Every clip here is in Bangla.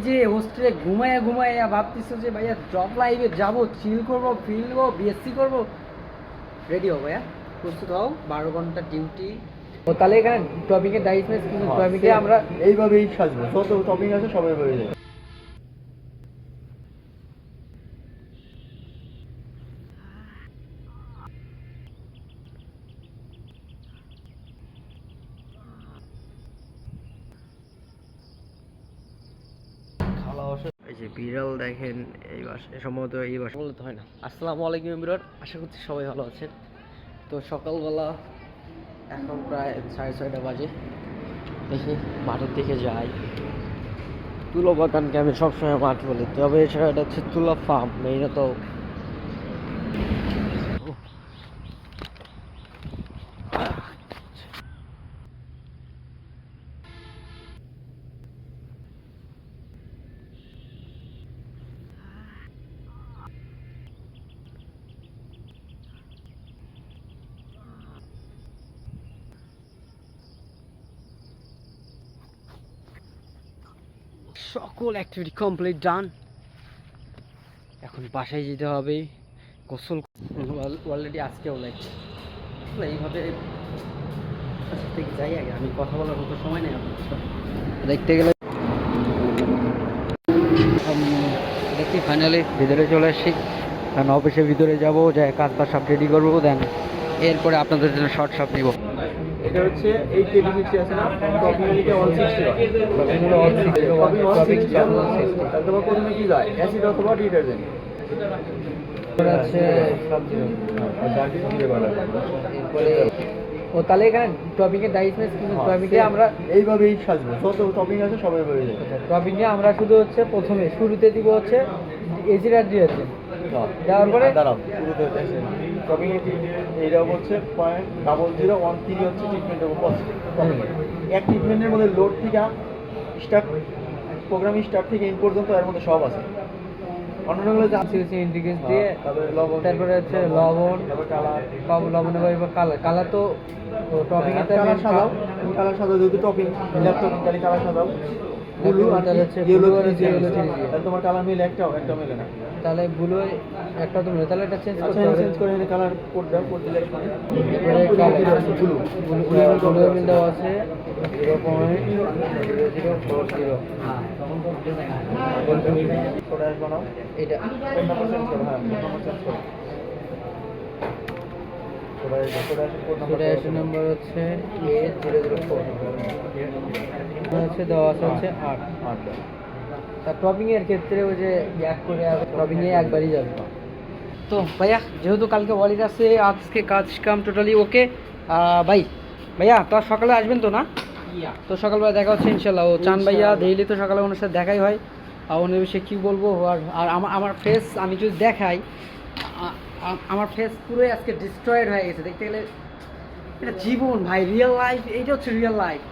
যে হোস্টেলে ঘুমাইয়া ঘুমাইয়া ভাবতেছো যে ভাইয়া জব লাইফে যাবো, চিল করবো, ফিরবো, বিএসসি করবো, রেডি হও ভাইয়া, প্রস্তুত হও। 12 ঘন্টা ডিউটি। ও তাহলে এখানে টপিকের দায়িত্ব কিন্তু টপিকে আমরা এইভাবেই সাজবো, যত টপিক আছে সবাই বলে যাবে। এই যে বিড়াল দেখেন, এই বাস সম্ভবত এই বাস বলতে হয় না। আসসালামু আলাইকুম বিরাট, আশা করছি সবাই ভালো আছেন। তো সকালবেলা এখন প্রায় 6:30 বাজে। দেখি মাঠের দিকে যাই। তুলো বাগানকে আমি সবসময় মাঠ বলি, তবে সেটা হচ্ছে তুলা ফার্ম মেইনত। সকল অ্যাক্টিভিটি কমপ্লিট ডান। এখন বাসায় যেতে হবে, গোসল অলরেডি আজকেও লাইক এইভাবে থেকে যাই। আগে আমি কথা বলার মতো সময় নেই আপনার দেখতে গেলে। দেখি ফাইনালি ভিতরে চলে আসছি, কারণ অফিসের ভিতরে যাবো, যাই কাজ বাজ সব রেডি করবো, দেন এরপরে আপনাদের জন্য শর্ট শপ নিব। এটা হচ্ছে 880 আছে না, টপিক লিখে 160 হয়। অথবা প্রথমে কি যায়, অ্যাসিড অথবা ডিটারজেন্ট আছে ও তাহলে এখানে টপিকের দায়িত্ব কিন্তু টপিকে আমরা এইভাবেই সাজবো, যত টপিক আছে সবাই বলে যাবে। টপিকে আমরা শুধু হচ্ছে প্রথমে শুরুতে দিব হচ্ছে এসিড আর ডিটারজেন্ট, দেওয়ার পরে দাঁড়াও, শুরুতে টপিক এইটা হচ্ছে 0.0013 হচ্ছে ট্রিটমেন্টের উপর। এক ট্রিটমেন্টের মধ্যে লোড থেকে স্টার্ট, প্রোগ্রামিং স্টার্ট থেকে ইন পর্যন্ত এর মধ্যে সব আছে। অন্যগুলো যে ইন্ডিকেটস দিয়ে তারপরে হচ্ছে লবণ, লবণ এবং কালার তো টপিং এর কালার সাজাও, কালার সাজাও, যদি টপিং ল্যাপটপ তাহলে কালার সাজাও। ব্লু আর ইয়েলো তাহলে তোমার কালার মিলে একটা মিলে না, তাহলে ব্লু একটা তো মিলে, তাহলে এটা চেঞ্জ করে এনে কালার কোড দাও, কোড দিলে ব্লু মিল দেওয়া আছে 0.0040। বানাও এটা নম্বর হচ্ছে A004 হচ্ছে দেওয়া আছে হচ্ছে 8। তার টপিং এর ক্ষেত্রে ওই যে ব্যাক করে টপিং এ একবারই যাবে। তো ভাইয়া যেহেতু কালকে ওয়ালিদ আছে, আজকে কাজ কাম টোটালি ওকে। ভাইয়া তো সকালে আসবেন তো না? তো সকালবেলা দেখা হচ্ছে ইনশাল্লাহ। ও চান ভাইয়া ডেইলি তো সকালে ওনার সাথে দেখাই হয়। আর ওনার বিষয়ে কী বলবো, আর আমার ফেস আমি যদি দেখাই, আমার ফেস পুরোই আজকে ডিস্ট্রয়েড হয়ে গেছে। দেখতে গেলে এটা জীবন ভাই, রিয়েল লাইফ, এইটা হচ্ছে রিয়েল লাইফ।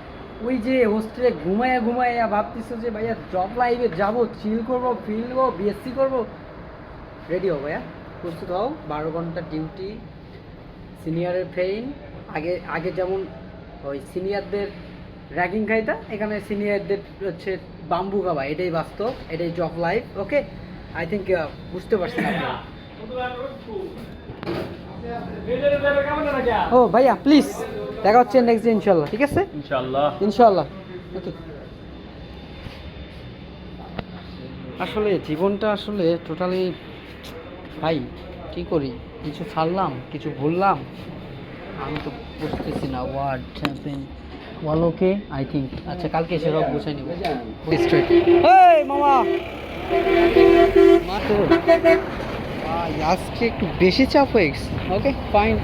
ওই যে হোস্টেলে ঘুমাইয়া ভাবতেছো যে ভাইয়া জব লাইফে যাবো, চিল করবো, ফিরবো, বিএসসি করবো, রেডি হও ভাইয়া, প্রস্তুত হও। 12 ঘন্টা ডিউটি, সিনিয়রের ফেইন। আগে যেমন ওই সিনিয়রদের র্যাগিং খাইতা, এখানে সিনিয়রদের হচ্ছে বাম্বু খাওয়া, এটাই বাস্তব, এটাই job life. Okay, I think বুঝতে পারছেন আপনারা। ও ভাইয়া প্লিজ, দেখা হচ্ছে নেক্সট ডে ইনশাল্লাহ। ঠিক আছে, ইনশাল্লাহ। ওকে। আসলে জীবনটা আসলে টোটালি ভাই, কি করি, কিছু ছাড়লাম, কিছু ভুললাম, আমি তো বুঝতেছি না। ওয়ার্ড চ্যাম্পিয়ন বল। ওকে, আই থিঙ্ক আচ্ছা কালকে এসে সব গুছাই নেব। স্ট্রেট এই মামা আজকে একটু বেশি চাপ হয়ে গেছে। Okay fine.